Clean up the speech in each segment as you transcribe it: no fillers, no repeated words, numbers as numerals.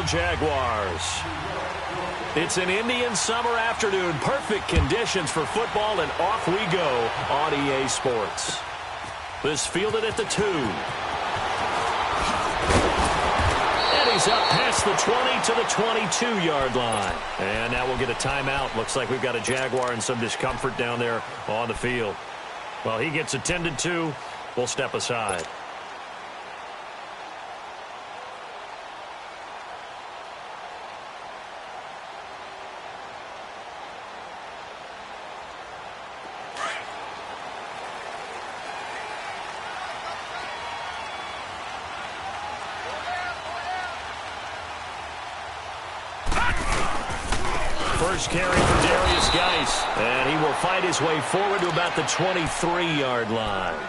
Jacksonville Jaguars. It's an Indian summer afternoon. Perfect conditions for football, and off we go on EA Sports. This fielded at the 2. And he's up past the 20 to the 22-yard line. And now we'll get a timeout. Looks like we've got a Jaguar in some discomfort down there on the field. Well, he gets attended to. We'll step aside. First carry for Darius Geis, and he will fight his way forward to about the 23-yard line.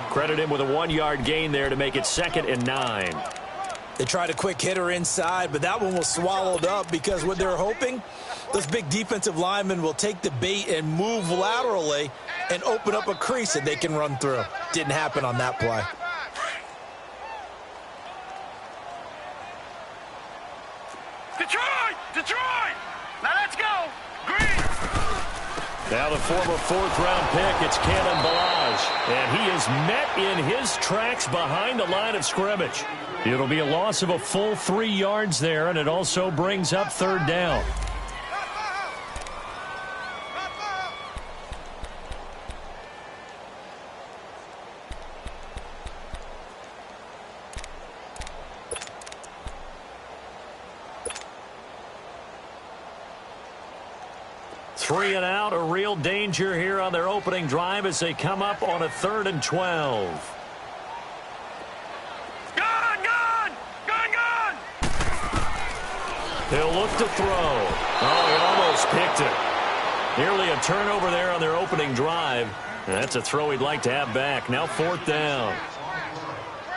Credit him with a 1-yard gain there to make it 2nd and 9. They tried a quick hitter inside, but that one was swallowed up because what they're hoping, those big defensive linemen will take the bait and move laterally and open up a crease that they can run through. Didn't happen on that play. Detroit! Now let's go! Green! Now the former 4th-round pick, it's Kalen Ballage. And he is met in his tracks behind the line of scrimmage. It'll be a loss of a full 3 yards there, and it also brings up 3rd down. Three and out, a real danger here on their opening drive as they come up on a 3rd and 12. Gone! He'll look to throw. Oh, he almost picked it. Nearly a turnover there on their opening drive. That's a throw he'd like to have back. Now 4th down.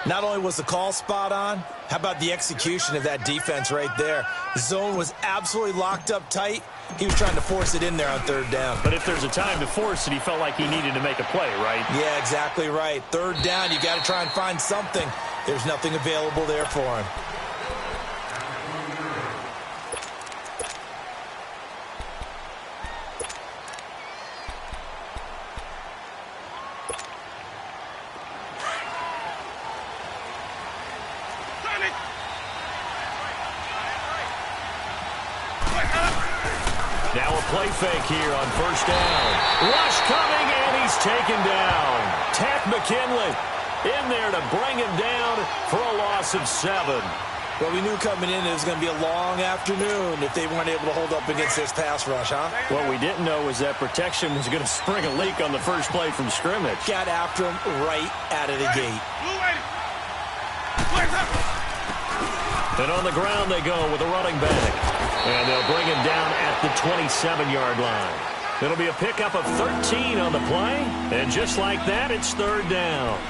Not only was the call spot on, how about the execution of that defense right there? The zone was absolutely locked up tight. He was trying to force it in there on 3rd down. But if there's a time to force it, he felt like he needed to make a play, right? Yeah, exactly right. 3rd down, you got to try and find something. There's nothing available there for him. Now a play fake here on 1st down. Rush coming, and he's taken down. Tack McKinley in there to bring him down for a loss of 7. Well, we knew coming in it was going to be a long afternoon if they weren't able to hold up against this pass rush, huh? What we didn't know was that protection was going to spring a leak on the first play from scrimmage. Got after him right out of the gate. And on the ground they go with a running back. And they'll bring him down at the 27-yard line. It'll be a pickup of 13 on the play. And just like that, it's 3rd down.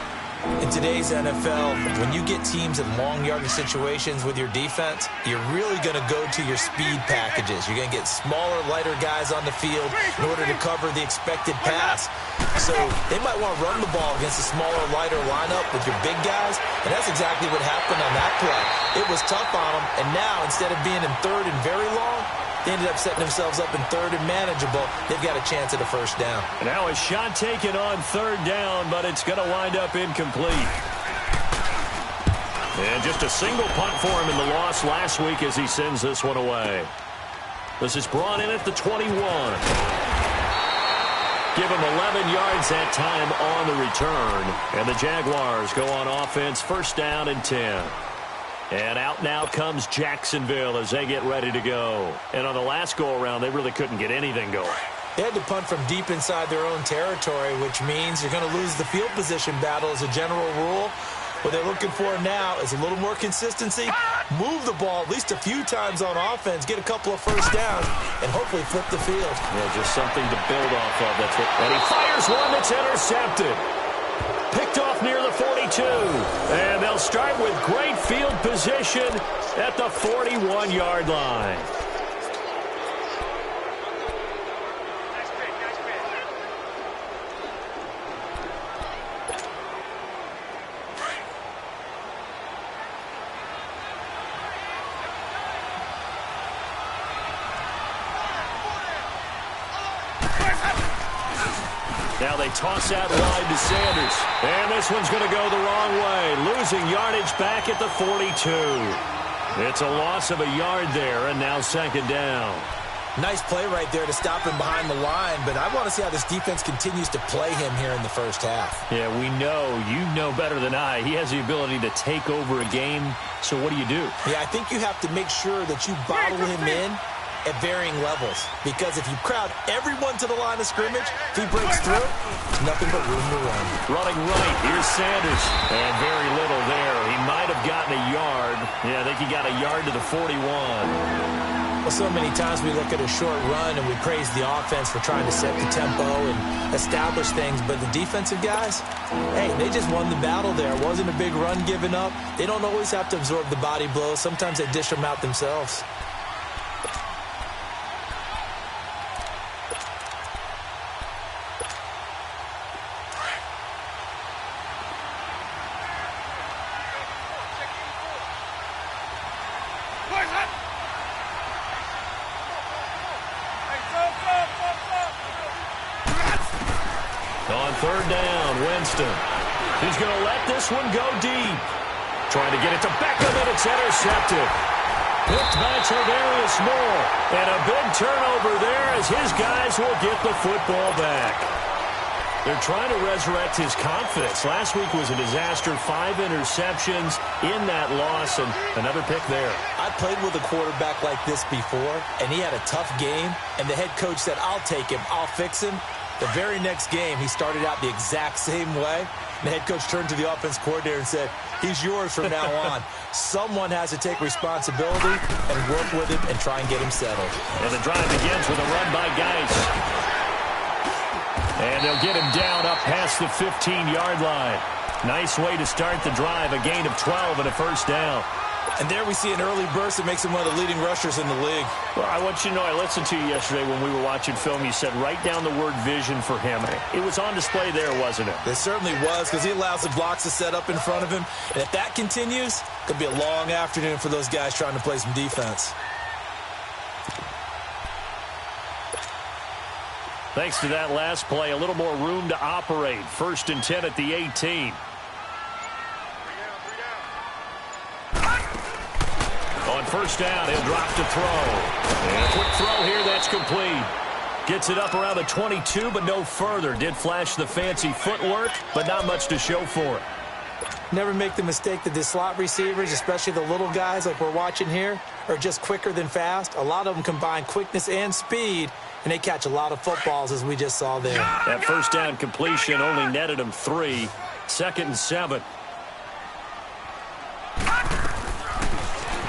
In today's NFL, when you get teams in long yardage situations with your defense, you're really going to go to your speed packages. You're going to get smaller, lighter guys on the field in order to cover the expected pass. So they might want to run the ball against a smaller, lighter lineup with your big guys, and that's exactly what happened on that play. It was tough on them, and now instead of being in 3rd and very long, they ended up setting themselves up in 3rd and manageable. They've got a chance at a 1st down. And now a shot taken on 3rd down, but it's going to wind up incomplete. And just a single punt for him in the loss last week as he sends this one away. This is brought in at the 21. Give him 11 yards that time on the return. And the Jaguars go on offense, 1st down and 10. And out now comes Jacksonville as they get ready to go. And on the last go-around, they really couldn't get anything going. They had to punt from deep inside their own territory, which means you're going to lose the field position battle as a general rule. What they're looking for now is a little more consistency, move the ball at least a few times on offense, get a couple of 1st downs, and hopefully flip the field. Yeah, just something to build off of. That's what. And he fires one that's intercepted. Picked off near the 42. And they'll start with great field position at the 41-yard line. Now they toss out wide to Sanders. And this one's going to go the wrong way. Losing yardage back at the 42. It's a loss of a yard there, and now second down. Nice play right there to stop him behind the line, but I want to see how this defense continues to play him here in the first half. Yeah, we know. You know better than I. He has the ability to take over a game, so what do you do? Yeah, I think you have to make sure that you bottle him in at varying levels, because if you crowd everyone to the line of scrimmage, if he breaks through, there's nothing but room to run. Running right, here's Sanders, and very little there. He might have gotten a yard. Yeah, I think he got a yard to the 41. Well, so many times we look at a short run and we praise the offense for trying to set the tempo and establish things, but the defensive guys, hey, they just won the battle there. It wasn't a big run given up. They don't always have to absorb the body blows. Sometimes they dish them out themselves. On third down, Winston. He's going to let this one go deep. Trying to get it to Beckham, and it's intercepted. Picked by Tarvarius Moore. And a big turnover there as his guys will get the football back. They're trying to resurrect his confidence. Last week was a disaster. 5 interceptions in that loss, and another pick there. I played with a quarterback like this before, and he had a tough game, and the head coach said, I'll take him, I'll fix him. The very next game, he started out the exact same way. The head coach turned to the offense coordinator and said, he's yours from now on. Someone has to take responsibility and work with him and try and get him settled. And the drive begins with a run by Geis. And they'll get him down up past the 15-yard line. Nice way to start the drive, a gain of 12 and a first down. And there we see an early burst that makes him one of the leading rushers in the league. Well, I want you to know, I listened to you yesterday when we were watching film. You said write down the word vision for him. It was on display there, wasn't it? It certainly was, because he allows the blocks to set up in front of him. And if that continues, it could be a long afternoon for those guys trying to play some defense. Thanks to that last play, a little more room to operate. 1st and 10 at the 18. On first down, he'll drop to throw. And a quick throw here, that's complete. Gets it up around the 22, but no further. Did flash the fancy footwork, but not much to show for it. Never make the mistake that the slot receivers, especially the little guys like we're watching here, are just quicker than fast. A lot of them combine quickness and speed, and they catch a lot of footballs, as we just saw there. That first down completion only netted him 3. 2nd and 7.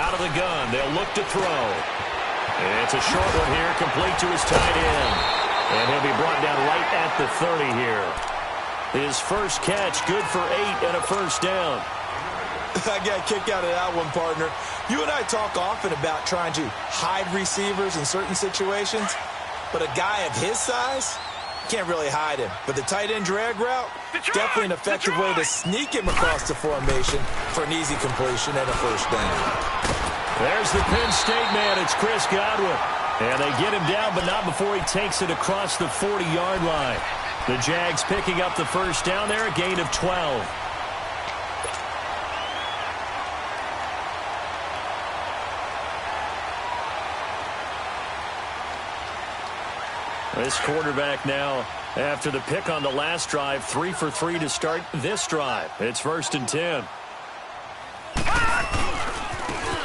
Out of the gun, they'll look to throw. And it's a short one here, complete to his tight end. And he'll be brought down right at the 30 here. His first catch, good for 8 and a first down. I got a kick out of that one, partner. You and I talk often about trying to hide receivers in certain situations, but a guy of his size, can't really hide him. But the tight end drag route, definitely an effective way to sneak him across the formation for an easy completion and a first down. There's the Penn State man. It's Chris Godwin. And they get him down, but not before he takes it across the 40-yard line. The Jags picking up the first down there, a gain of 12. This quarterback now, after the pick on the last drive, 3 for 3 to start this drive. It's 1st and 10.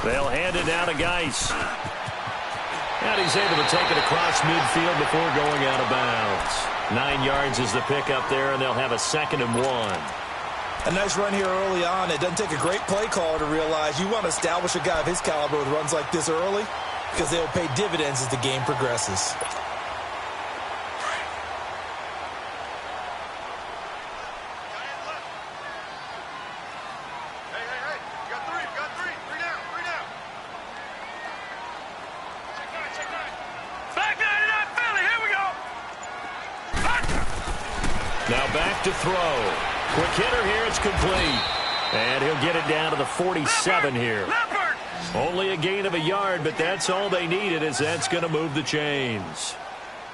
They'll hand it down to Geis. And he's able to take it across midfield before going out of bounds. 9 yards is the pickup there, and they'll have a 2nd and 1. A nice run here early on. It doesn't take a great play caller to realize you want to establish a guy of his caliber with runs like this early, because they'll pay dividends as the game progresses. Now back to throw. Quick hitter here, it's complete. And he'll get it down to the 47 here. Only a gain of a yard, but that's all they needed, as that's going to move the chains.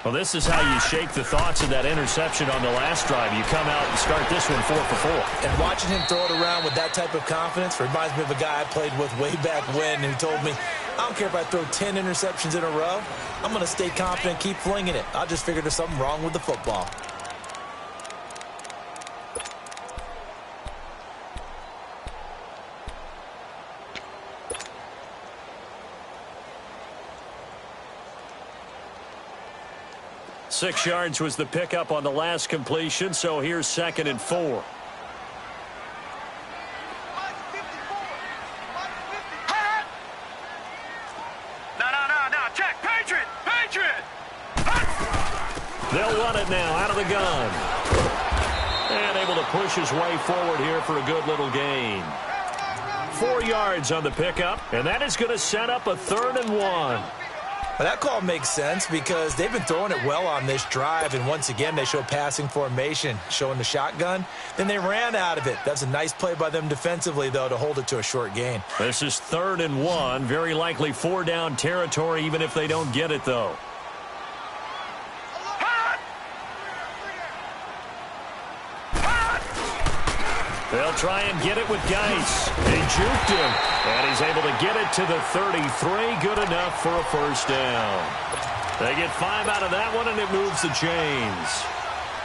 Well, this is how you shake the thoughts of that interception on the last drive. You come out and start this one 4 for 4. And watching him throw it around with that type of confidence reminds me of a guy I played with way back when who told me, I don't care if I throw 10 interceptions in a row. I'm going to stay confident, keep flinging it. I just figured there's something wrong with the football. Six yards was the pickup on the last completion, so here's 2nd and 4. No, check, Patriot! They'll run it now out of the gun. And able to push his way forward here for a good little gain. 4 yards on the pickup, and that is going to set up a 3rd and 1. Well, that call makes sense because they've been throwing it well on this drive, and once again they show passing formation, showing the shotgun. Then they ran out of it. That's a nice play by them defensively, though, to hold it to a short gain. This is 3rd and 1, very likely 4-down territory, even if they don't get it, though. They'll try and get it with Geis. He juked him, and he's able to get it to the 33. Good enough for a first down. They get 5 out of that one, and it moves the chains.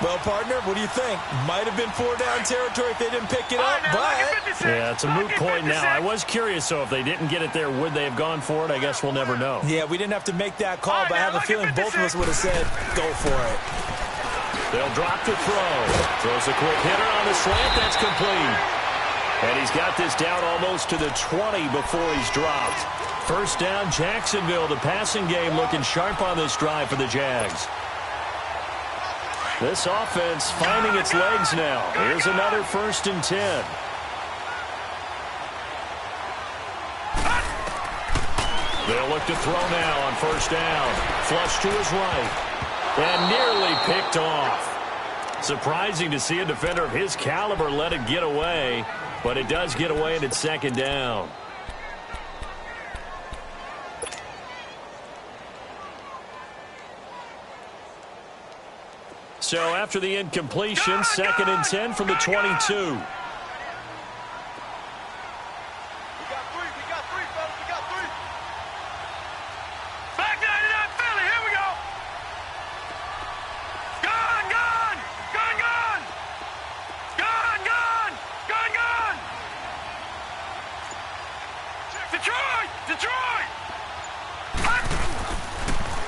Well, partner, what do you think? Might have been 4-down territory if they didn't pick it up, but... Yeah, it's a moot point now. I was curious, so if they didn't get it there, would they have gone for it? I guess we'll never know. Yeah, we didn't have to make that call, but I have a feeling both of us would have said, go for it. They'll drop the throw. Throws a quick hitter on the slant. That's complete. And he's got this down almost to the 20 before he's dropped. First down, Jacksonville. The passing game looking sharp on this drive for the Jags. This offense finding its legs now. Here's another 1st and 10. They'll look to throw now on first down. Flush to his right. And nearly picked off. Surprising to see a defender of his caliber let it get away, but it does get away and it's 2nd down. So after the incompletion, 2nd and 10 from the 22.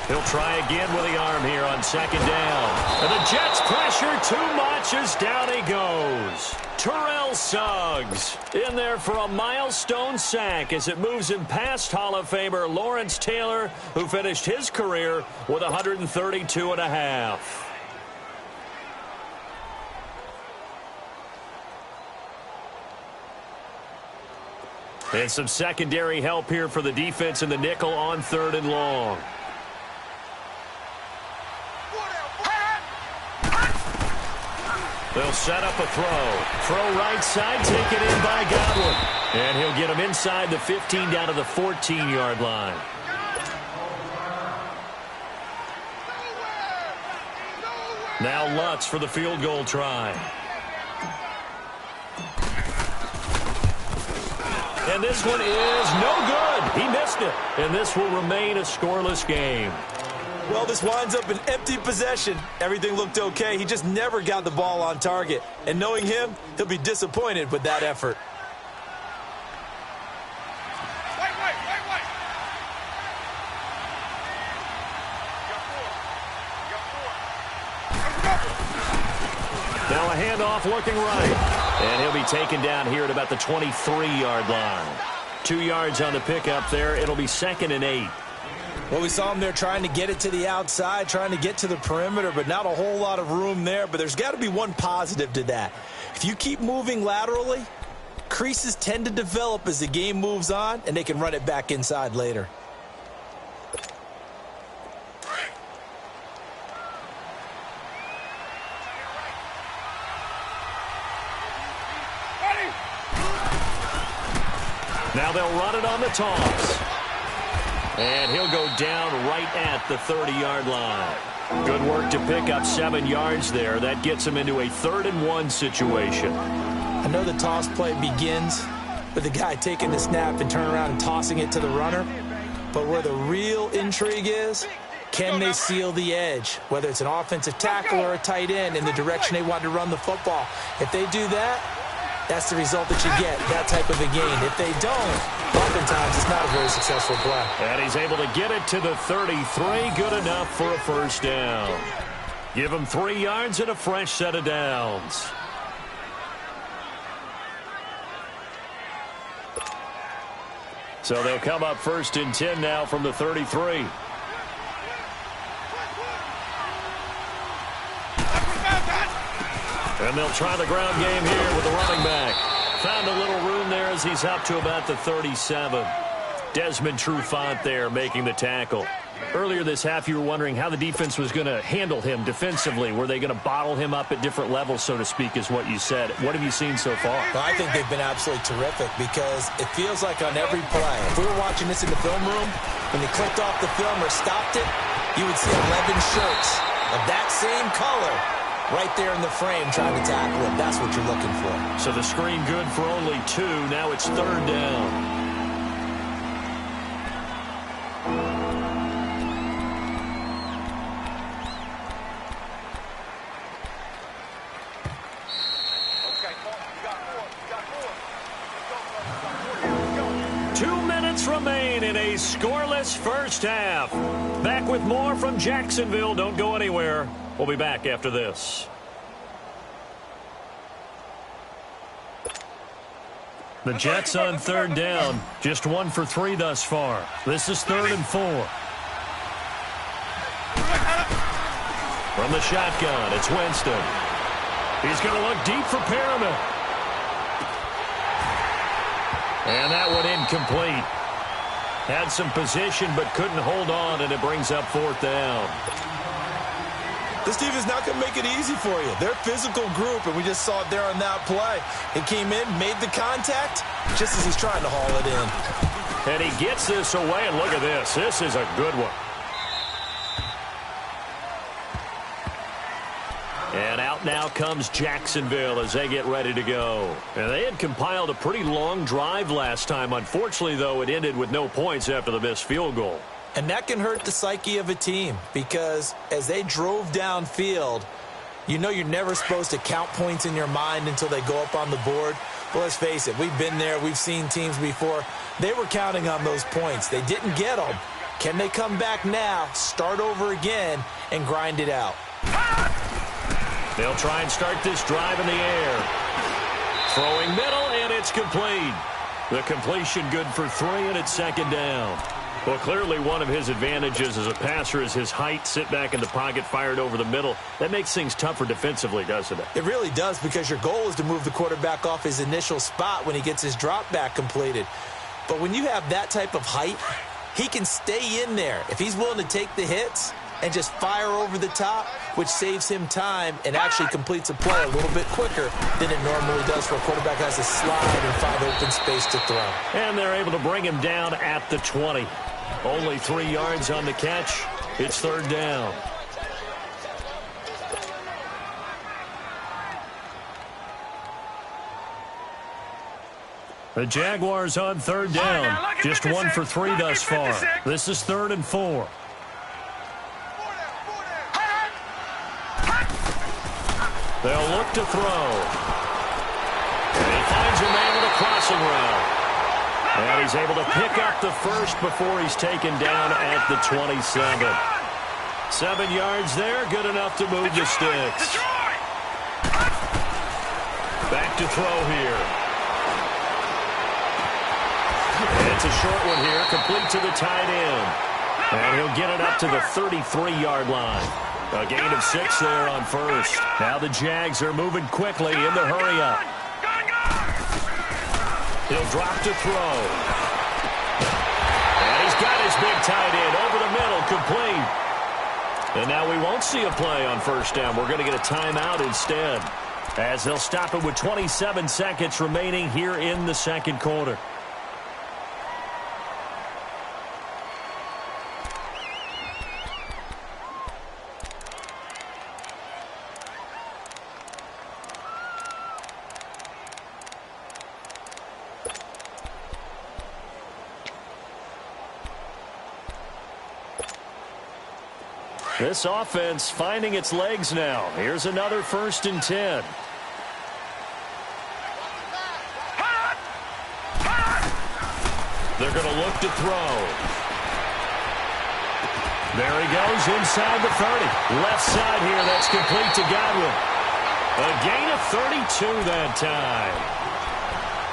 He'll try again with the arm here on 2nd down. And the Jets pressure too much as down he goes. Terrell Suggs in there for a milestone sack as it moves him past Hall of Famer Lawrence Taylor, who finished his career with 132 and a half. And some secondary help here for the defense in the nickel on 3rd and long. They'll set up a throw. Throw right side, taken in by Godwin. And he'll get him inside the 15 down to the 14-yard line. Now Lutz for the field goal try. And this one is no good. He missed it. And this will remain a scoreless game. Well, this winds up an empty possession. Everything looked okay. He just never got the ball on target. And knowing him, he'll be disappointed with that effort. Now a handoff looking right. And he'll be taken down here at about the 23-yard line. 2 yards on the pickup there. It'll be 2nd and 8. Well, we saw him there trying to get it to the outside, trying to get to the perimeter, but not a whole lot of room there. But there's got to be one positive to that. If you keep moving laterally, creases tend to develop as the game moves on, and they can run it back inside later. Now they'll run it on the toss. And he'll go down right at the 30-yard line. Good work to pick up 7 yards there. That gets him into a 3rd-and-1 situation. I know the toss play begins with the guy taking the snap and turning around and tossing it to the runner. But where the real intrigue is, can they seal the edge, whether it's an offensive tackle or a tight end, in the direction they want to run the football? If they do that, that's the result that you get, that type of a gain. If they don't, oftentimes it's not a very successful play. And he's able to get it to the 33, good enough for a 1st down. Give him 3 yards and a fresh set of downs. So they'll come up 1st and 10 now from the 33. And they'll try the ground game here with the running back. Found a little room there as he's up to about the 37. Desmond Trufant there making the tackle. Earlier this half, you were wondering how the defense was going to handle him defensively. Were they going to bottle him up at different levels, so to speak, is what you said. What have you seen so far? Well, I think they've been absolutely terrific because it feels like on every play, if we were watching this in the film room, when they clicked off the film or stopped it, you would see 11 shirts of that same color right there in the frame trying to tackle him. That's what you're looking for. So the screen good for only 2. Now it's 3rd down. Remain in a scoreless 1st half. Back with more from Jacksonville. Don't go anywhere. We'll be back after this. The Jets on 3rd down. Just 1 for 3 thus far. This is 3rd and 4. From the shotgun, it's Winston. He's going to look deep for Perriman. And that one incomplete. Had some position but couldn't hold on, and it brings up 4th down. This defense is not going to make it easy for you. They're a physical group, and we just saw it there on that play. He came in, made the contact, just as he's trying to haul it in. And he gets this away, and look at this. This is a good one. And out now comes Jacksonville as they get ready to go. And they had compiled a pretty long drive last time. Unfortunately, though, it ended with no points after the missed field goal. And that can hurt the psyche of a team because as they drove downfield, you know you're never supposed to count points in your mind until they go up on the board. But let's face it, we've been there. We've seen teams before. They were counting on those points. They didn't get them. Can they come back now, start over again, and grind it out? They'll try and start this drive in the air. Throwing middle, and it's complete. The completion good for 3, and it's 2nd down. Well, clearly one of his advantages as a passer is his height. Sit back in the pocket, fired over the middle. That makes things tougher defensively, doesn't it? It really does, because your goal is to move the quarterback off his initial spot when he gets his drop back completed. But when you have that type of height, he can stay in there. If he's willing to take the hits and just fire over the top, which saves him time and actually completes a play a little bit quicker than it normally does for a quarterback who has to slide and find open space to throw. And they're able to bring him down at the 20. Only 3 yards on the catch. It's 3rd down. The Jaguars on 3rd down. Just 1 for 3 thus far. This is 3rd and 4. They'll look to throw. And he finds a man with a crossing route. And he's able to pick up the first before he's taken down at the 27. 7 yards there, good enough to move the sticks. Back to throw here. And it's a short one here, complete to the tight end. And he'll get it up to the 33-yard line. A gain of 6 there on first. Now the Jags are moving quickly in the hurry-up. He'll drop to throw. And he's got his big tight end over the middle, complete. And now we won't see a play on 1st down. We're going to get a timeout instead, as they'll stop it with 27 seconds remaining here in the 2nd quarter. This offense finding its legs now. Here's another 1st and 10. They're going to look to throw. There he goes inside the 30. Left side here, that's complete to Godwin. A gain of 32 that time.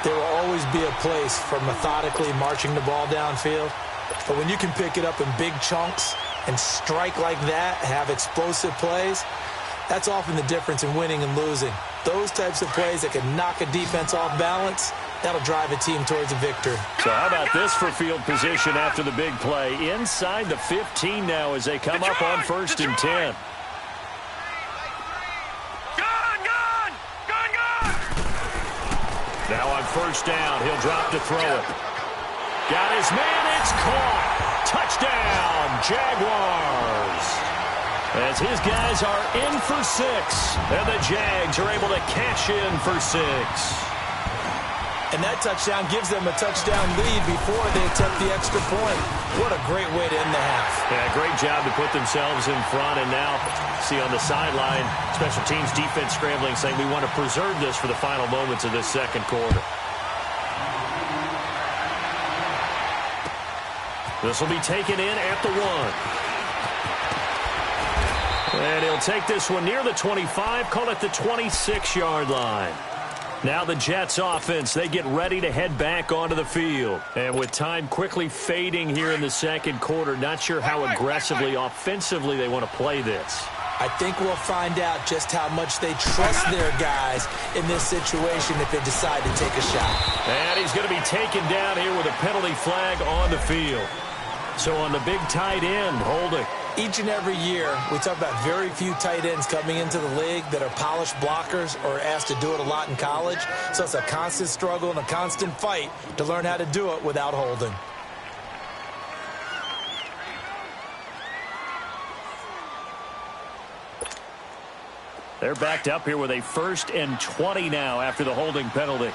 There will always be a place for methodically marching the ball downfield. But when you can pick it up in big chunks and strike like that, have explosive plays, that's often the difference in winning and losing. Those types of plays that can knock a defense off balance, that'll drive a team towards a victory. So how about this for field position after the big play? Inside the 15 now as they come up on 1st and 10. Now on 1st down, he'll drop to throw it. Got his man, it's caught. Touchdown, Jaguars. As his guys are in for 6, and the Jags are able to cash in for 6. And that touchdown gives them a touchdown lead before they attempt the extra point. What a great way to end the half. Yeah, great job to put themselves in front. And now, see on the sideline, special teams defense scrambling, saying we want to preserve this for the final moments of this second quarter. This will be taken in at the 1. And he'll take this one near the 25, call it the 26-yard line. Now the Jets offense, they get ready to head back onto the field. And with time quickly fading here in the second quarter, not sure how aggressively, offensively they want to play this. I think we'll find out just how much they trust their guys in this situation if they decide to take a shot. And he's going to be taken down here with a penalty flag on the field. So on the big tight end, holding. Each and every year, we talk about very few tight ends coming into the league that are polished blockers or asked to do it a lot in college. So it's a constant struggle and a constant fight to learn how to do it without holding. They're backed up here with a 1st and 20 now after the holding penalty.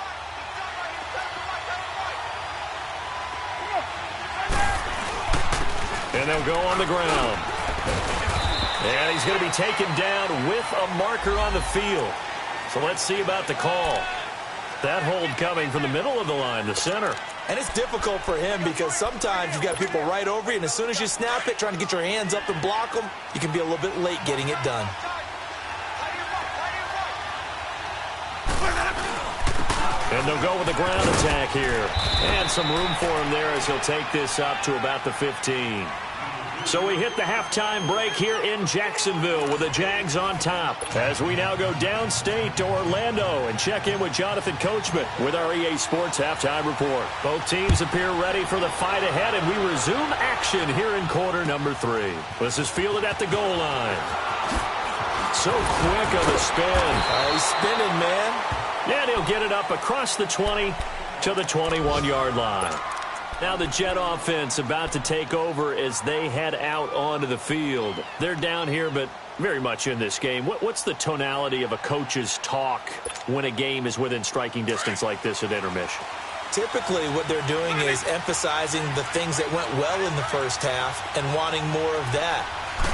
And they'll go on the ground. And he's going to be taken down with a marker on the field. So let's see about the call. That hold coming from the middle of the line, the center. And it's difficult for him because sometimes you've got people right over you, and as soon as you snap it, trying to get your hands up and block them, you can be a little bit late getting it done. And they'll go with the ground attack here. And some room for him there as he'll take this up to about the 15. So we hit the halftime break here in Jacksonville with the Jags on top. As we now go downstate to Orlando and check in with Jonathan Coachman with our EA Sports Halftime Report. Both teams appear ready for the fight ahead, and we resume action here in quarter number 3. This is fielded at the goal line. So quick on the spin. He's spinning, man. And he'll get it up across the 20 to the 21-yard line. Now the Jet offense about to take over as they head out onto the field. They're down here, but very much in this game. What's the tonality of a coach's talk when a game is within striking distance like this at intermission? Typically, what they're doing is emphasizing the things that went well in the first half and wanting more of that.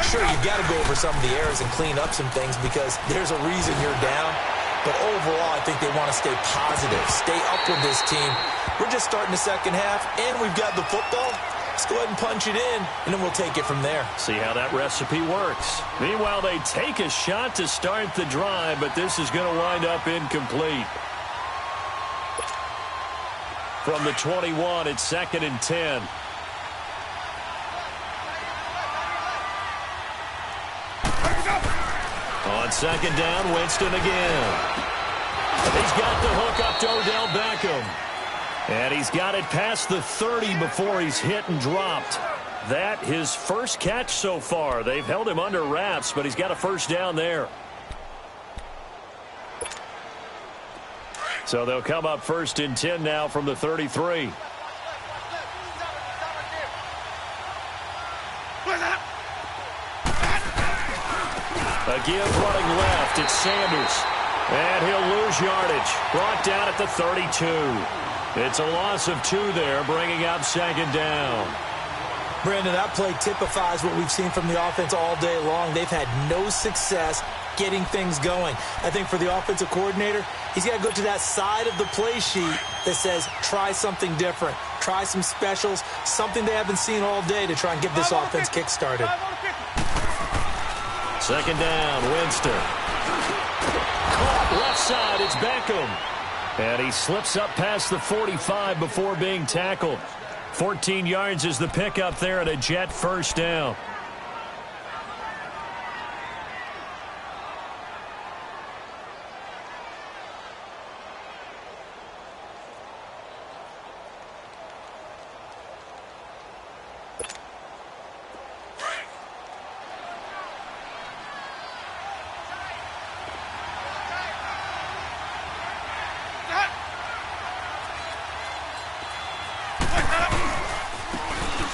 Sure, you've got to go over some of the errors and clean up some things because there's a reason you're down. But overall, I think they want to stay positive, stay up with this team. We're just starting the second half, and we've got the football. Let's go ahead and punch it in, and then we'll take it from there. See how that recipe works. Meanwhile, they take a shot to start the drive, but this is going to wind up incomplete. From the 21, it's 2nd and 10. On 2nd down, Winston again. He's got the hook up to Odell Beckham. And he's got it past the 30 before he's hit and dropped. That his first catch so far. They've held him under wraps, but he's got a first down there. So they'll come up 1st and 10 now from the 33. Again running left, it's Sanders. And he'll lose yardage. Brought down at the 32. It's a loss of 2 there, bringing up 2nd down. Brandon, that play typifies what we've seen from the offense all day long. They've had no success getting things going. I think for the offensive coordinator, he's got to go to that side of the play sheet that says, try something different. Try some specials, something they haven't seen all day to try and get this offense kick-started. Second down, Winston. Caught left side, it's Beckham. And he slips up past the 45 before being tackled. 14 yards is the pickup there, and a Jet first down.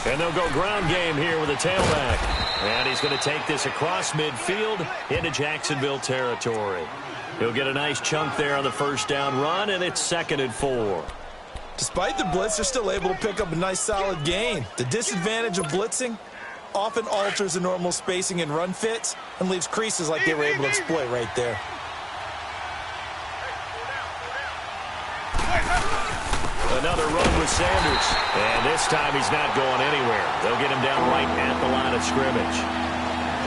And they'll go ground game here with a tailback. And he's going to take this across midfield into Jacksonville territory. He'll get a nice chunk there on the first down run, and it's 2nd and 4. Despite the blitz, they're still able to pick up a nice solid gain. The disadvantage of blitzing often alters the normal spacing and run fits and leaves creases like they were able to exploit right there. Another run with Sanders. And this time he's not going anywhere. They'll get him down right at the line of scrimmage.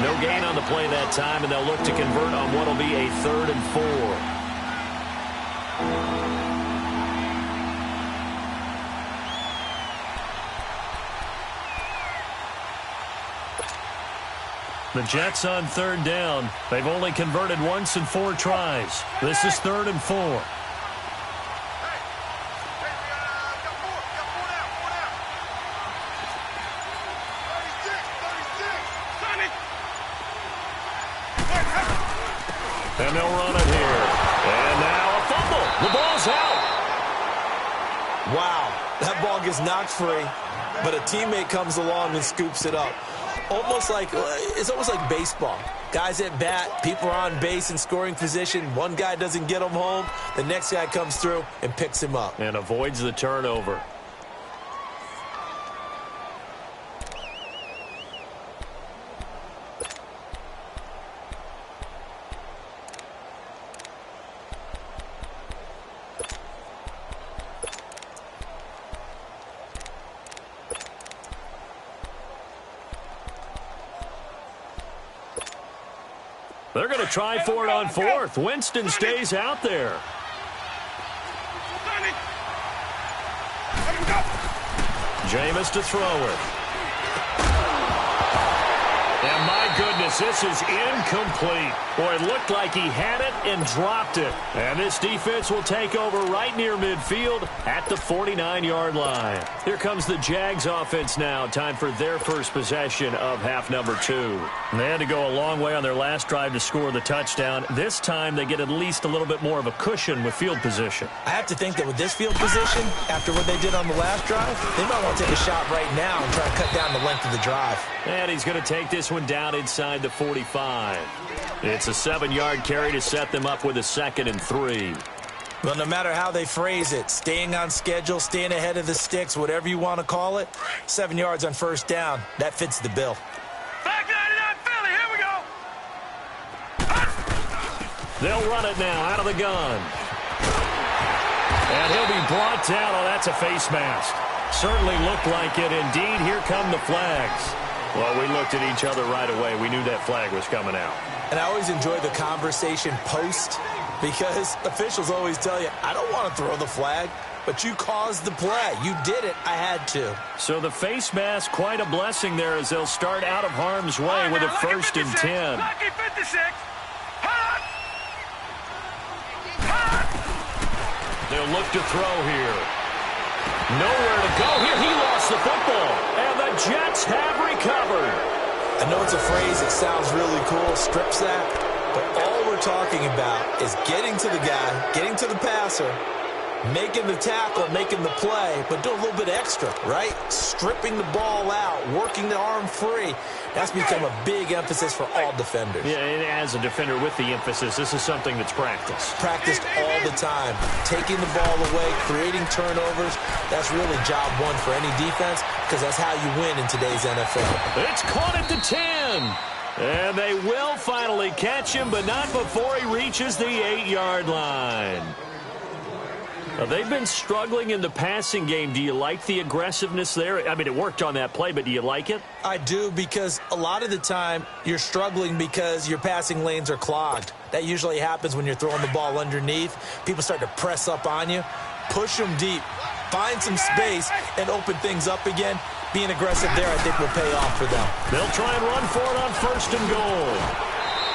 No gain on the play that time, and they'll look to convert on what will be a 3rd and 4. The Jets on 3rd down. They've only converted once in 4 tries. This is 3rd and 4. And they'll run it here. And now a fumble. The ball's out. Wow, that ball gets knocked free, but a teammate comes along and scoops it up. It's almost like baseball. Guys at bat, people are on base in scoring position. One guy doesn't get him home. The next guy comes through and picks him up. And avoids the turnover. They're going to try for it on 4th. Winston stays out there. Jameis to throw it. And my goodness, this is incomplete. Boy, it looked like he had it and dropped it. And this defense will take over right near midfield at the 49-yard line. Here comes the Jags offense now. Time for their first possession of half number 2. And they had to go a long way on their last drive to score the touchdown. This time they get at least a little bit more of a cushion with field position. I have to think that with this field position, after what they did on the last drive, they might want to take a shot right now and try to cut down the length of the drive. And he's going to take this one down inside the 45. It's a 7-yard carry to set them up with a 2nd and 3. Well, no matter how they phrase it, staying on schedule, staying ahead of the sticks, whatever you want to call it, 7 yards on first down, that fits the bill. Back 99 Philly, here we go. They'll run it now out of the gun. And he'll be brought down. Oh, that's a face mask. Certainly looked like it. Indeed, here come the flags. Well, we looked at each other right away. We knew that flag was coming out. And I always enjoy the conversation post because officials always tell you, I don't want to throw the flag, but you caused the play. You did it. I had to. So the face mask, quite a blessing there as they'll start out of harm's way with a 1st and 10. Lucky 56. They'll look to throw here. Nowhere to go here. He lost the football. And the Jets have recovered. I know it's a phrase that sounds really cool, strip sack, but all we're talking about is getting to the guy, getting to the passer, Making the tackle, making the play, but do a little bit extra, right? Stripping the ball out, working the arm free. That's become a big emphasis for all defenders. Yeah, and as a defender with the emphasis, this is something that's practiced. Practiced all the time. Taking the ball away, creating turnovers, that's really job one for any defense because that's how you win in today's NFL. It's caught at the 10. And they will finally catch him, but not before he reaches the 8-yard line. They've been struggling in the passing game. Do you like the aggressiveness there? I mean, it worked on that play, but do you like it? I do, because a lot of the time you're struggling because your passing lanes are clogged. That usually happens when you're throwing the ball underneath. People start to press up on you. Push them deep. Find some space and open things up again. Being aggressive there, I think, will pay off for them. They'll try and run for it on 1st and goal.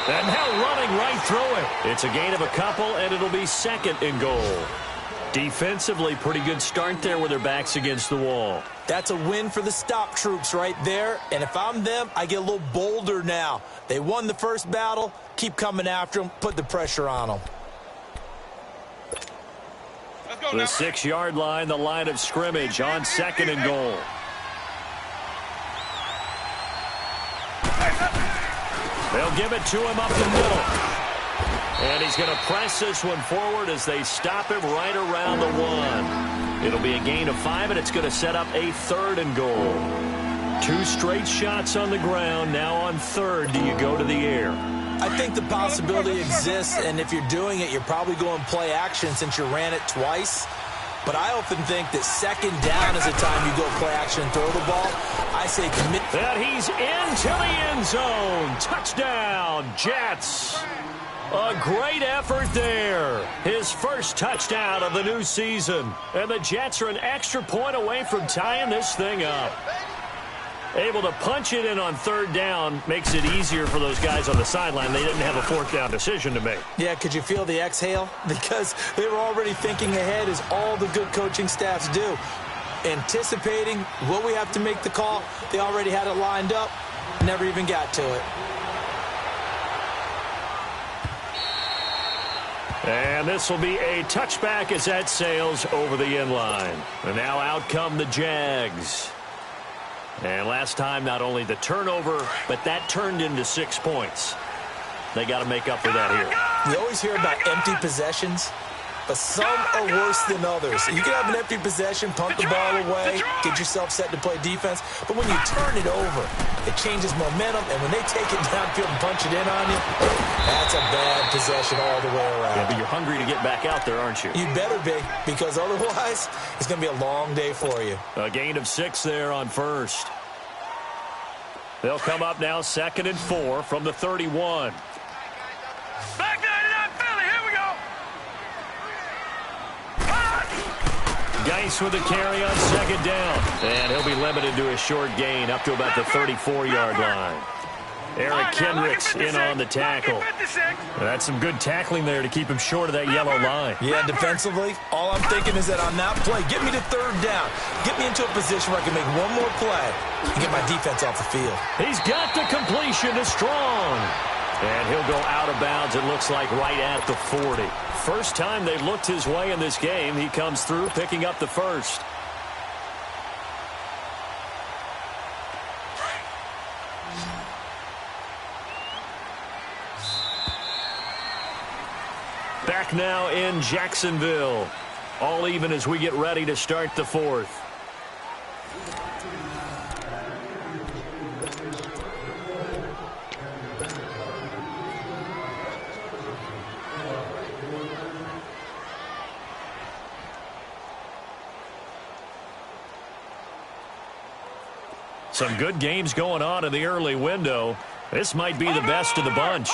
And now running right through it. It's a gain of a couple, and it'll be 2nd and goal. Defensively, pretty good start there with their backs against the wall. That's a win for the stop troops right there. And if I'm them, I get a little bolder now. They won the first battle. Keep coming after them. Put the pressure on them. The 6-yard line, the line of scrimmage on 2nd and goal. They'll give it to him up the middle. And he's going to press this one forward as they stop him right around the 1. It'll be a gain of 5, and it's going to set up a 3rd and goal. 2 straight shots on the ground. Now on 3rd, do you go to the air? I think the possibility exists, and if you're doing it, you're probably going play action since you ran it twice. But I often think that 2nd down is the time you go play action and throw the ball. I say commit. And he's into the end zone. Touchdown, Jets. A great effort there. His first touchdown of the new season. And the Jets are an extra point away from tying this thing up. Able to punch it in on 3rd down makes it easier for those guys on the sideline. They didn't have a 4th down decision to make. Yeah, could you feel the exhale? Because they were already thinking ahead, as all the good coaching staffs do. Anticipating what we have to make the call. They already had it lined up. Never even got to it. And this will be a touchback as that sails over the end line. And now out come the Jags. And last time, not only the turnover, but that turned into 6 points. They got to make up for that here. You always hear about empty possessions, but some are worse than others. You can have an empty possession, punt the ball away, get yourself set to play defense, but when you turn it over, it changes momentum, and when they take it downfield and punch it in on you, that's a bad possession all the way around. Yeah, but you're hungry to get back out there, aren't you? You better be, because otherwise, it's going to be a long day for you. A gain of 6 there on 1st. They'll come up now 2nd and 4 from the 31. Back 99 Philly, here we go. Geis with a carry on 2nd down. And he'll be limited to a short gain up to about the 34-yard line. Eric Kendricks in on the tackle. That's some good tackling there to keep him short of that yellow line. Yeah, defensively, all I'm thinking is that on that play, get me to 3rd down. Get me into a position where I can make one more play and get my defense off the field. He's got the completion to Strong. And he'll go out of bounds, it looks like, right at the 40. First time they've looked his way in this game. He comes through picking up the 1st. Back now in Jacksonville. All even as we get ready to start the 4th. Some good games going on in the early window. This might be the best of the bunch.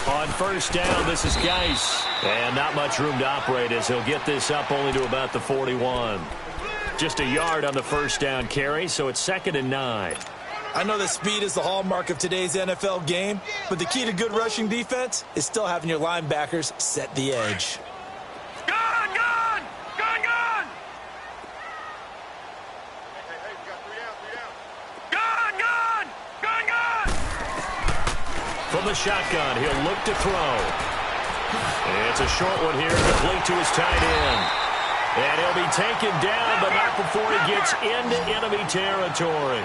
On 1st down, this is Geis. And not much room to operate as he'll get this up only to about the 41. Just a yard on the 1st down carry, so it's 2nd and 9. I know that speed is the hallmark of today's NFL game, but the key to good rushing defense is still having your linebackers set the edge. Gone, gone! Gone, gone! Gone, gone! Gone, gone! From the shotgun. He'll look to throw. It's a short one here, complete to his tight end. And he'll be taken down, but not before he gets into enemy territory.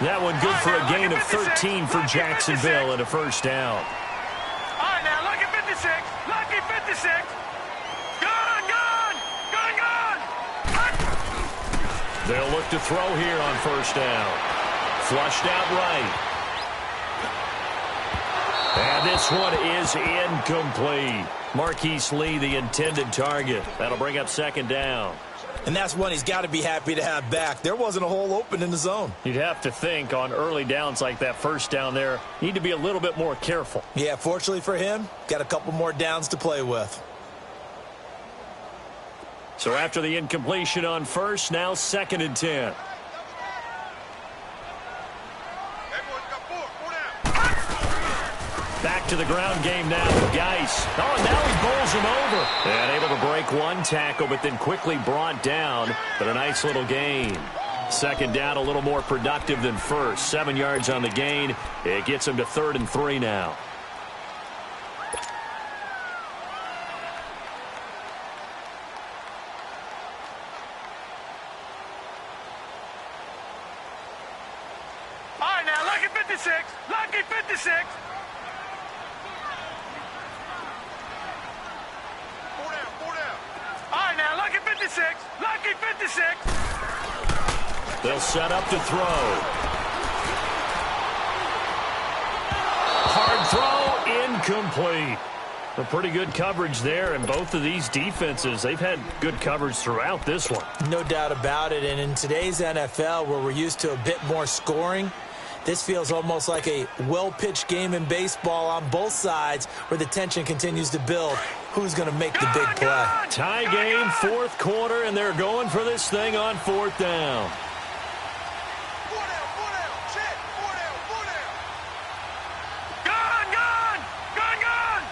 That one good for a gain of 13 for Jacksonville and a first down. All right, now, lucky 56. Lucky 56. Gone, gone. Gone, gone. They'll look to throw here on first down. Flushed out right. And this one is incomplete. Marquise Lee, the intended target. That'll bring up second down. And that's one he's got to be happy to have back. There wasn't a hole open in the zone. You'd have to think on early downs like that first down there, need to be a little bit more careful. Yeah, fortunately for him, got a couple more downs to play with. So after the incompletion on first, now 2nd and 10. Back to the ground game now with Geis. Oh, now he bowls him over. And able to break one tackle, but then quickly brought down. But a nice little gain. Second down, a little more productive than first. 7 yards on the gain. It gets him to 3rd and 3 now. All right, now, lucky 56. Lucky 56. All right, now, lucky 56. Lucky 56. They'll set up to throw. Hard throw, incomplete. A pretty good coverage there, and both of these defenses, they've had good coverage throughout this one. No doubt about it, and in today's NFL, where we're used to a bit more scoring, this feels almost like a well-pitched game in baseball on both sides where the tension continues to build. Who's going to make the big play? Tie game, 4th quarter, and they're going for this thing on 4th down. Gone, gone. Gone, gone.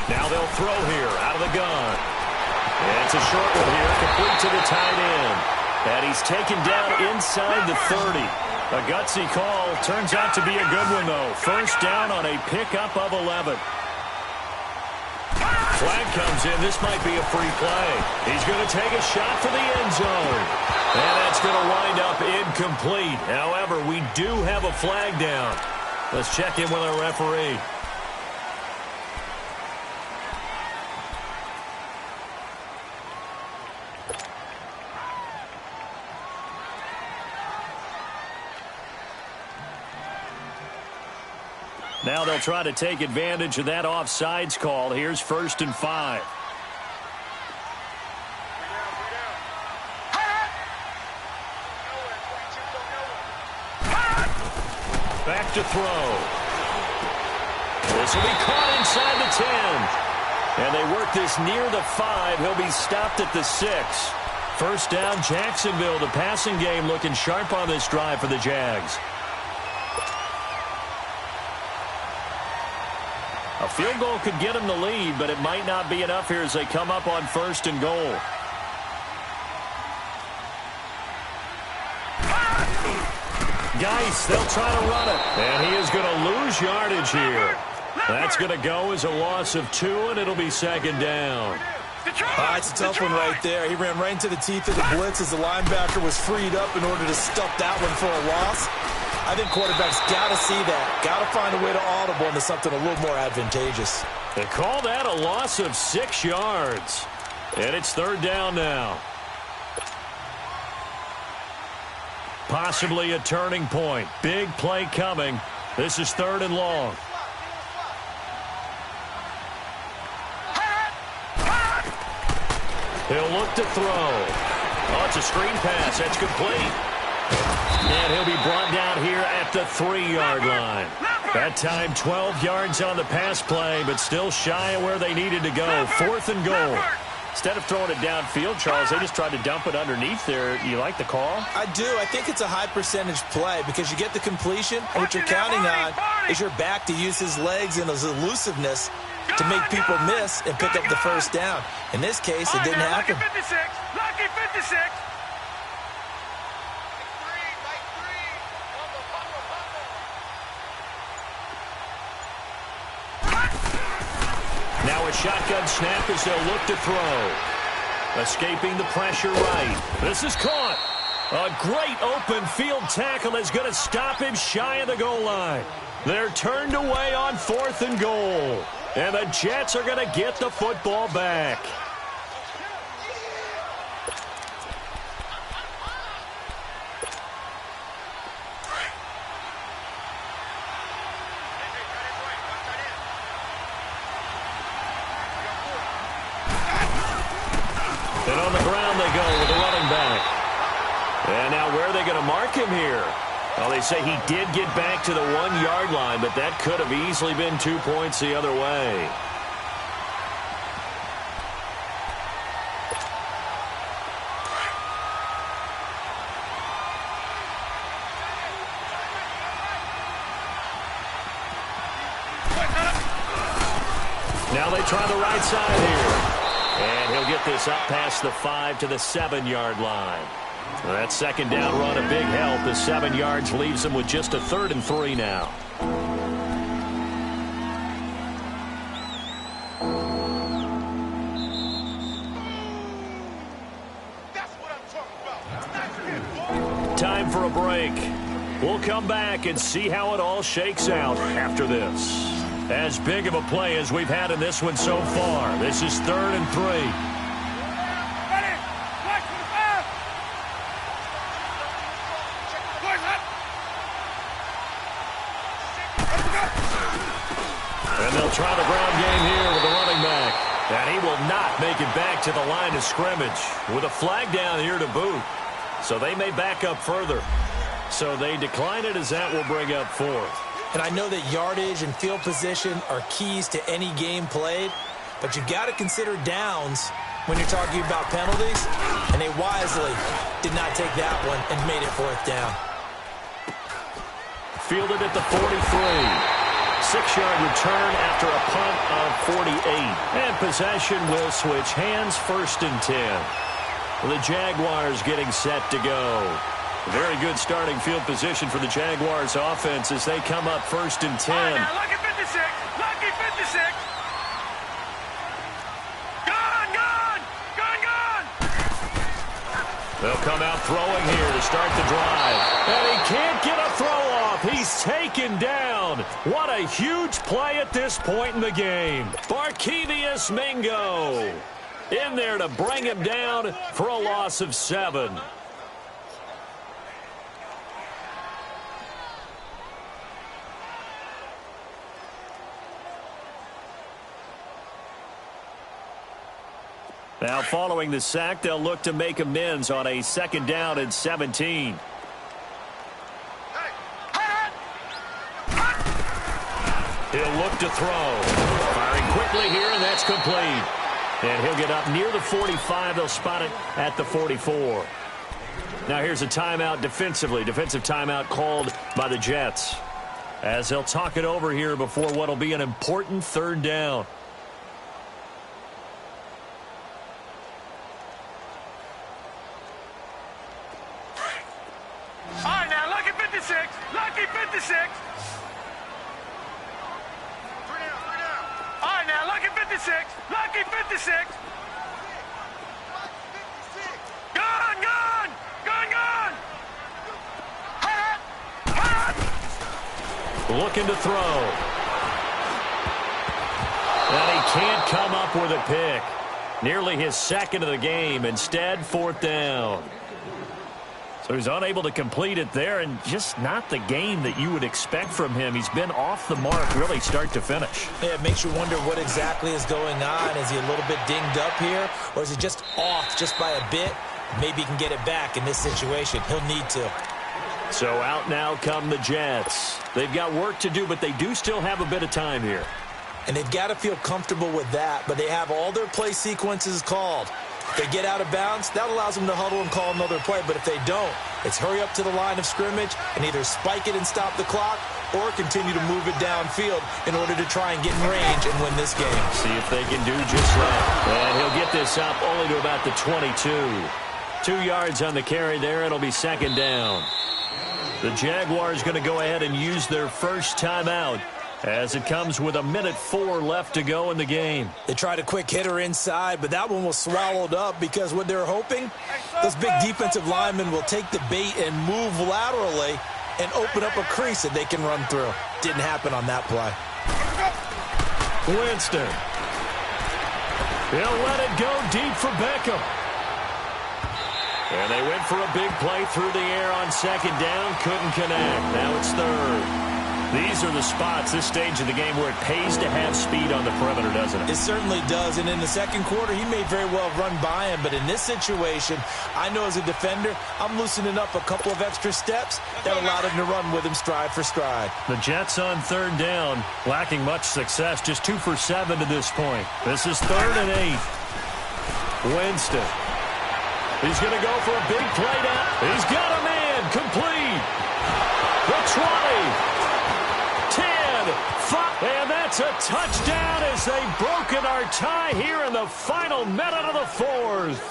Now they'll throw here out of the gun. And it's a short one here, complete to the tight end. And he's taken down inside the 30. A gutsy call. Turns out to be a good one, though. First down on a pickup of 11. Flag comes in. This might be a free play. He's going to take a shot for the end zone. And that's going to wind up incomplete. However, we do have a flag down. Let's check in with our referee. Now they'll try to take advantage of that offsides call. Here's 1st and 5. Back to throw. This will be caught inside the 10. And they work this near the 5. He'll be stopped at the 6. First down, Jacksonville. The passing game looking sharp on this drive for the Jags. A field goal could get them the lead, but it might not be enough here as they come up on 1st and goal. Geis, they'll try to run it. And he is going to lose yardage here. That's going to go as a loss of 2, and it'll be 2nd down. It's a tough one right there. He ran right into the teeth of the blitz as the linebacker was freed up in order to stuff that one for a loss. I think quarterbacks got to see that. Got to find a way to audible into something a little more advantageous. They call that a loss of 6 yards. And it's 3rd down now. Possibly a turning point. Big play coming. This is 3rd and long. He'll look to throw. Oh, it's a screen pass. That's complete. And he'll be brought down here at the 3-yard line. That time 12 yards on the pass play, but still shy of where they needed to go. 4th and goal. Instead of throwing it downfield, Charles, they just tried to dump it underneath there. You like the call? I do. I think it's a high percentage play because you get the completion, and what you're counting on is your back to use his legs and his elusiveness to make people miss and pick up the first down. In this case, it didn't happen. Lucky 56. Lucky 56. Now a shotgun snap as they'll look to throw. Escaping the pressure right. This is caught. A great open field tackle is going to stop him shy of the goal line. They're turned away on 4th and goal. And the Jets are going to get the football back. And on the ground they go with a running back. And now where are they going to mark him here? Well, they say he did get back to the 1-yard line, but that could have easily been 2 points the other way. Now they try the right side here. And he'll get this up past the 5 to the 7-yard line. Well, that second down run a big help. The 7 yards leaves them with just a 3rd and 3 now. That's what I'm talking about. Time for a break. We'll come back and see how it all shakes out after this. As big of a play as we've had in this one so far. This is 3rd and 3. Ready? Watch for the pass. Boys up. And they'll try the ground game here with the running back. And he will not make it back to the line of scrimmage with a flag down here to boot. So they may back up further. So they decline it as that will bring up 4th. And I know that yardage and field position are keys to any game played, but you got to consider downs when you're talking about penalties, and they wisely did not take that one and made it 4th down. Fielded at the 43. 6-yard return after a punt of 48. And possession will switch hands, 1st and 10. The Jaguars getting set to go. Very good starting field position for the Jaguars offense as they come up 1st and 10. All right, now, lucky 56. Lucky 56. Gone, gone. Gone, gone. They'll come out throwing here to start the drive. And he can't get a throw off. He's taken down. What a huge play at this point in the game. Barkevious Mingo in there to bring him down for a loss of 7. Now, following the sack, they'll look to make amends on a 2nd down and 17. He'll look to throw. Firing quickly here, and that's complete. And he'll get up near the 45. They'll spot it at the 44. Now, here's a timeout defensively. Defensive timeout called by the Jets. As they'll talk it over here before what will be an important 3rd down. All right, now, lucky 56. Lucky 56. All right, now, lucky 56. Lucky 56. Gone, gone. Gone, gone. Looking to throw. And he can't come up with a pick. Nearly his 2nd of the game. Instead, 4th down. So he's unable to complete it there, and just not the game that you would expect from him. He's been off the mark really start to finish. Yeah, it makes you wonder what exactly is going on. Is he a little bit dinged up here, or is he just off just by a bit? Maybe he can get it back in this situation. He'll need to. So out now come the Jets. They've got work to do, but they do still have a bit of time here. And they've got to feel comfortable with that, but they have all their play sequences called. If they get out of bounds, that allows them to huddle and call another play. But if they don't, it's hurry up to the line of scrimmage and either spike it and stop the clock or continue to move it downfield in order to try and get in range and win this game. See if they can do just that. And he'll get this up only to about the 22. 2 yards on the carry there. It'll be 2nd down. The Jaguars going to go ahead and use their first timeout as it comes with 1:04 left to go in the game. They tried a quick hitter inside, but that one was swallowed up because what they're hoping, those big defensive linemen will take the bait and move laterally and open up a crease that they can run through. Didn't happen on that play. Winston. He'll let it go deep for Beckham. And they went for a big play through the air on second down. Couldn't connect. Now it's third. These are the spots, this stage of the game, where it pays to have speed on the perimeter, doesn't it? It certainly does. And in the second quarter, he may very well run by him. But in this situation, I know as a defender, I'm loosening up a couple of extra steps that allowed him to run with him stride for stride. The Jets on third down, lacking much success, just 2 for 7 to this point. This is 3rd and 8. Winston. He's going to go for a big play now. He's got a man complete. The 20. 10, 5, and that's a touchdown as they've broken our tie here in the final minute of the fourth.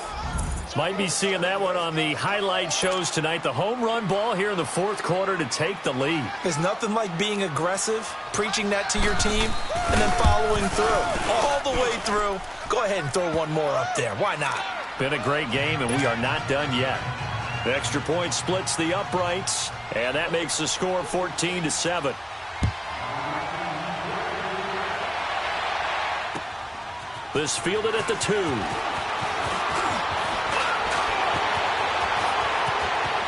Might be seeing that one on the highlight shows tonight. The home run ball here in the fourth quarter to take the lead. There's nothing like being aggressive, preaching that to your team, and then following through. All the way through. Go ahead and throw one more up there. Why not? Been a great game, and we are not done yet. The extra point splits the uprights, and that makes the score 14-7. This fielded at the 2.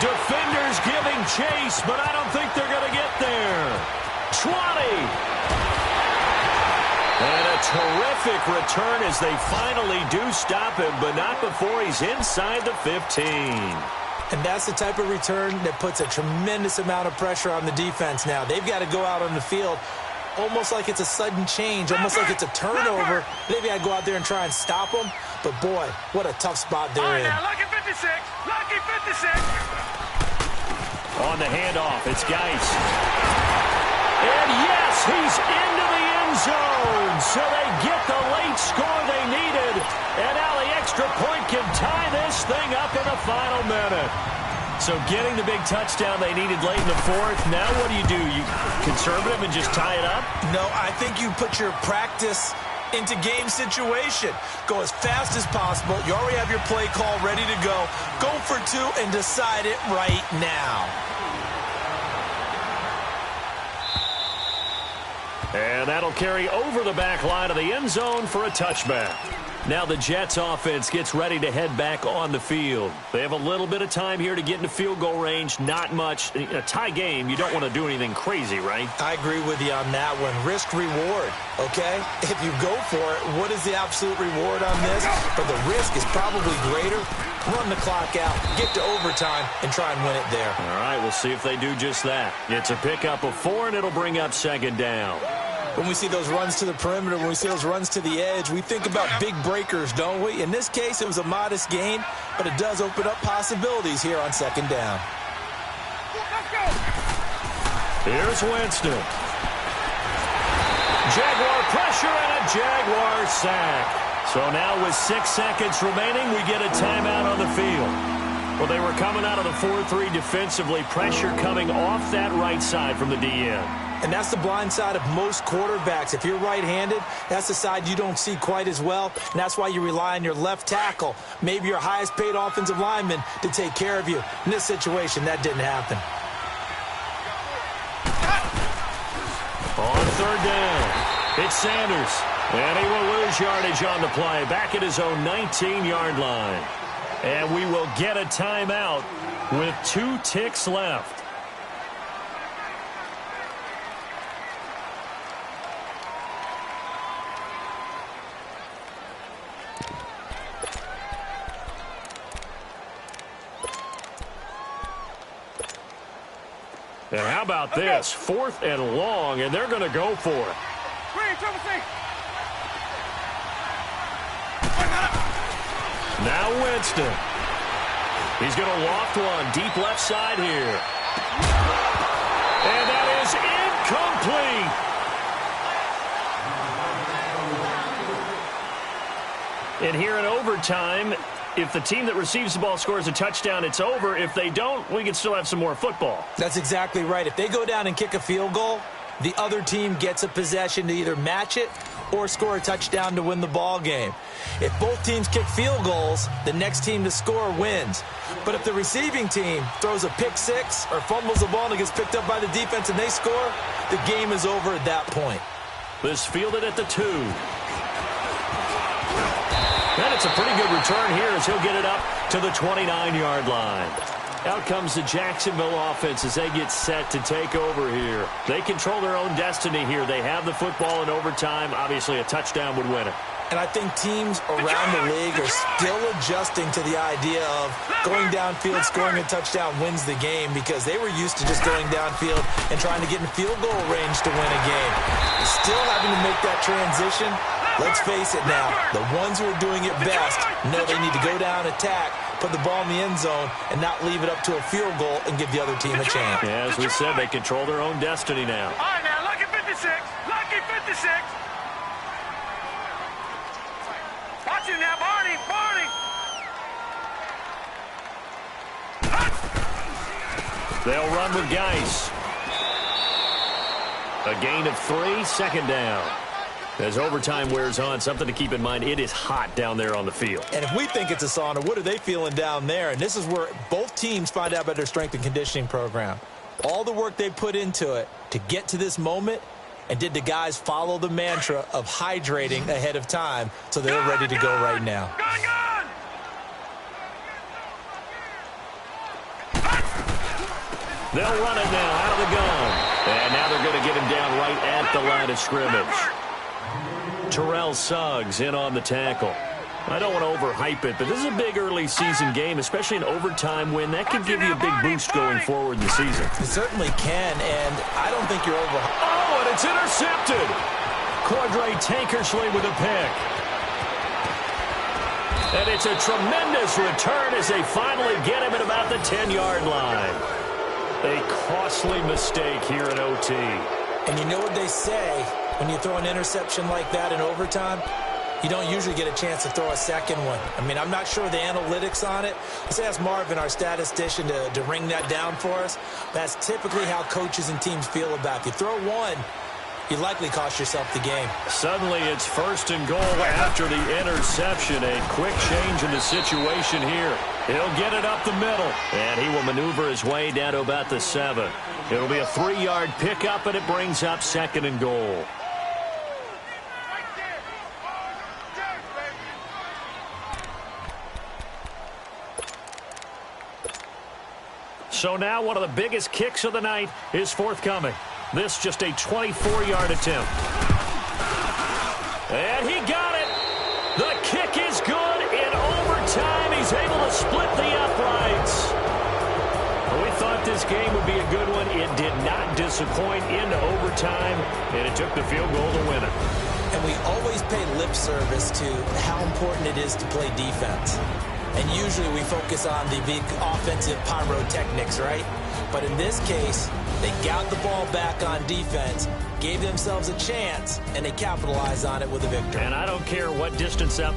Defenders giving chase, but I don't think they're going to get there. 20. And a terrific return as they finally do stop him, but not before he's inside the 15. And that's the type of return that puts a tremendous amount of pressure on the defense now. They've got to go out on the field almost like it's a sudden change, almost like it's a turnover. They've got to go out there and try and stop them. But, boy, what a tough spot they're in. Now, lucky 56. Lucky 56. On the handoff, it's Geis. And, yes, he's into the end zone. So they get the late score they needed. And now the extra point can tie this thing up in the final minute. So getting the big touchdown they needed late in the fourth. Now what do? You conservative and just tie it up? No, I think you put your practice into game situation. Go as fast as possible. You already have your play call ready to go. Go for 2 and decide it right now. And that'll carry over the back line of the end zone for a touchback. Now the Jets offense gets ready to head back on the field. They have a little bit of time here to get into field goal range. Not much. In a tie game, you don't want to do anything crazy, right? I agree with you on that one. Risk reward, okay? If you go for it, what is the absolute reward on this? But the risk is probably greater. Run the clock out, get to overtime, and try and win it there. All right, we'll see if they do just that. It's a pickup of 4, and it'll bring up second down. When we see those runs to the perimeter, when we see those runs to the edge, we think about big breakers, don't we? In this case, it was a modest gain, but it does open up possibilities here on second down. Here's Winston. Jaguar pressure and a Jaguar sack. So now with 6 seconds remaining, we get a timeout on the field. Well, they were coming out of the 4-3 defensively, pressure coming off that right side from the DN. And that's the blind side of most quarterbacks. If you're right-handed, that's the side you don't see quite as well. And that's why you rely on your left tackle, maybe your highest-paid offensive lineman, to take care of you. In this situation, that didn't happen. On third down, it's Sanders. And he will lose yardage on the play, back at his own 19-yard line. And we will get a timeout with 2 ticks left. And how about this? 4th and long, and they're going to go for it. Now Winston. He's going to loft one deep left side here. And that is incomplete. And here in overtime, if the team that receives the ball scores a touchdown, it's over. If they don't, we can still have some more football. That's exactly right. If they go down and kick a field goal, the other team gets a possession to either match it or score a touchdown to win the ball game. If both teams kick field goals, the next team to score wins. But if the receiving team throws a pick six or fumbles the ball and it gets picked up by the defense and they score, the game is over at that point. This fielded at the 2. And it's a pretty good return here as he'll get it up to the 29-yard line. Out comes the Jacksonville offense as they get set to take over here. They control their own destiny here. They have the football in overtime. Obviously, a touchdown would win it. And I think teams around the league are still adjusting to the idea of going downfield, scoring a touchdown wins the game, because they were used to just going downfield and trying to get in field goal range to win a game. Still having to make that transition. Let's face it now, the ones who are doing it best know they need to go down, attack, put the ball in the end zone, and not leave it up to a field goal and give the other team a chance. Yeah, as we said, they control their own destiny now. All right, now, lucky 56. Lucky 56. Watch it now, Barney. Barney. They'll run with Geis. A gain of 3, second down. As overtime wears on, something to keep in mind, it is hot down there on the field. And if we think it's a sauna, what are they feeling down there? And this is where both teams find out about their strength and conditioning program. All the work they put into it to get to this moment, and did the guys follow the mantra of hydrating ahead of time so they're ready to go right now? They'll run it now out of the gun. And now they're going to get him down right at the line of scrimmage. Terrell Suggs in on the tackle. I don't want to overhype it, but this is a big early season game, especially an overtime win. That could give you a big boost going forward in the season. It certainly can, and I don't think you're overhyped. Oh, and it's intercepted. Cordray Tankersley with a pick. And it's a tremendous return as they finally get him at about the 10-yard line. A costly mistake here in OT. And you know what they say, when you throw an interception like that in overtime, you don't usually get a chance to throw a second one. I mean, I'm not sure the analytics on it. Let's ask Marvin, our statistician, to ring that down for us. That's typically how coaches and teams feel about it. If you throw one, you likely cost yourself the game. Suddenly it's 1st and goal after the interception. A quick change in the situation here. He'll get it up the middle, and he will maneuver his way down to about the 7. It'll be a 3-yard pickup, and it brings up 2nd and goal. So now one of the biggest kicks of the night is forthcoming. This just a 24-yard attempt. And he got it. The kick is good. In overtime, he's able to split the uprights. We thought this game would be a good one. It did not disappoint into overtime, and it took the field goal to win it. And we always pay lip service to how important it is to play defense. And usually we focus on the big offensive pyrotechnics, right? But in this case, they got the ball back on defense, gave themselves a chance, and they capitalized on it with a victory. And I don't care what distance up.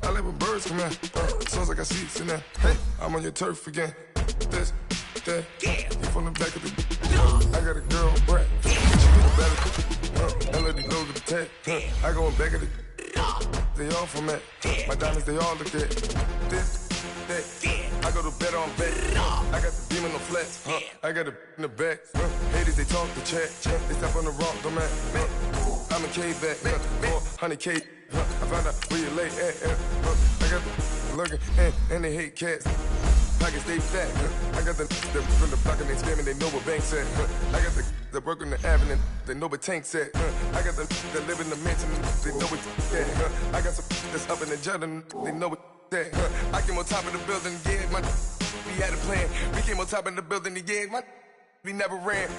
I like when birds come out. Sounds like I see it in there. Hey, I'm on your turf again. This, that, you from the back of the. I got a girl, Brad. She better. Melody low the tag. I go in back of the. They all from that. My diamonds, they all look at. This, that. I go to bed on bed. I got the demon on flats. I got it in the back. Haters, they talk the chat. They step on the rock, don't man. I'm a cave back. 400K. I found out where you lay at. I got the lurking and they hate cats. Pockets stay fat. I got the from the block and they scamming, they know what banks at. I got the work on the avenue, they know what tanks at. I got the that live in the mansion, they know what at. I got some that's up in the Jordan, they know what that. I came on top of the building, yeah, we had a plan. We came on top of the building, yeah, we never ran.